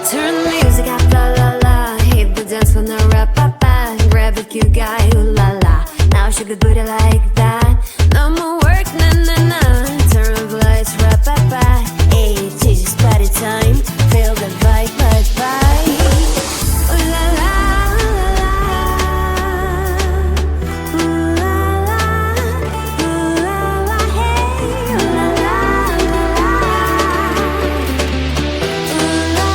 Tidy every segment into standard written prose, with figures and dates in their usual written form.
Turn the music up, la la la. Hit the dance with no rap, pa pa. Grab a cute guy, ooh la la. Now shake the booty like that. No more work, na na na. Turn up lights, rap, pa pa. Hey, it's just party time. Feel the vibe, vibe, vibe. Ooh la la, ooh la la, ooh la la, hey, ooh la la, ooh la la,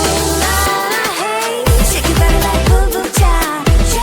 ooh la la, hey. Shake your body like boo boo cha, cha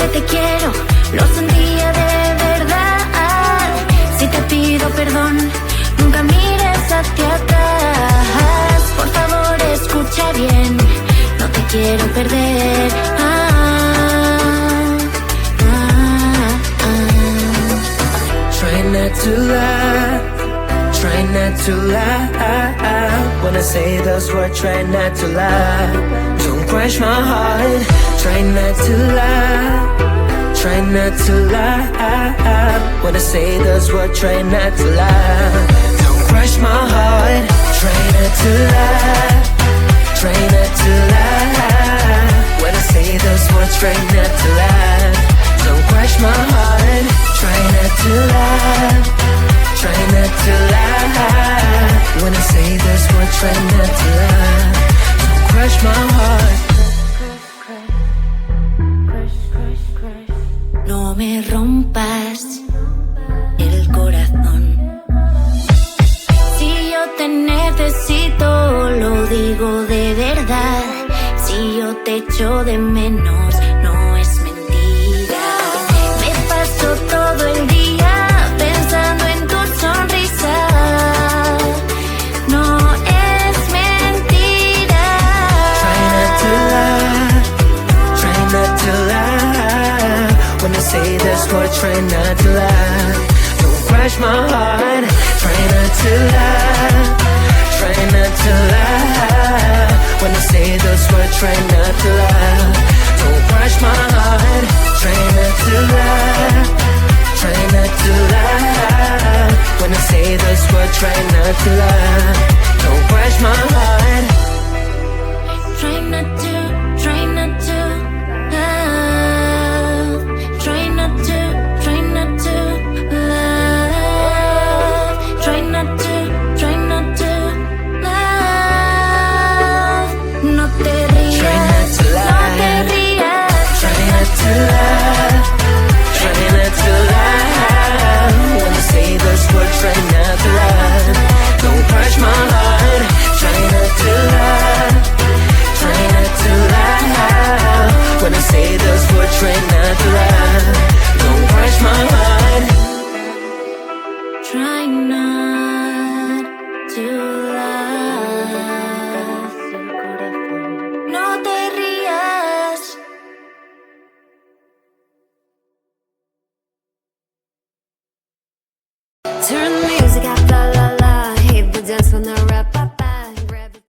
dije te quiero, lo sentía de verdad. Si te pido perdón, nunca mires hacia atrás. Por favor, escucha bien, no te quiero perder. Try not to lie, try not to lie. When I say those words, try not to lie. Don't crush my heart. Try not to lie, try not to lie. When I say those words, try not to lie. Don't crush my heart. Try not to lie, try not to lie. When I say those words, try not to lie. Don't crush my heart. Try not to lie, try not to lie. When I say those words, try not to lie. Don't crush my heart. No me rompas el corazón. Si yo te necesito, lo digo de verdad. Si yo te echo de menos, no es mentira. Me paso todo el día pensando en tu sonrisa. No es mentira. Try not to lie, try not to lie. When I say this word, try not to lie. Don't crush my heart. Try not to lie, try not to lie. When I say those words, try not to lie. Don't crush my heart. Try not to lie, try not to lie. When I say those words, try not to lie. Don't crush my heart. Try not to, try not to love. Try not to, try not to love. Try not to, try not to love. No te rías, Try not to lie, no te rías. try not to lie, try not to lie. When I say those words, try not to lie. Don't crush my heart. Try not to lie, try not to lie. When I say those words, try not to lie. Don't crush my heart. Try not to love. No te rías. Turn me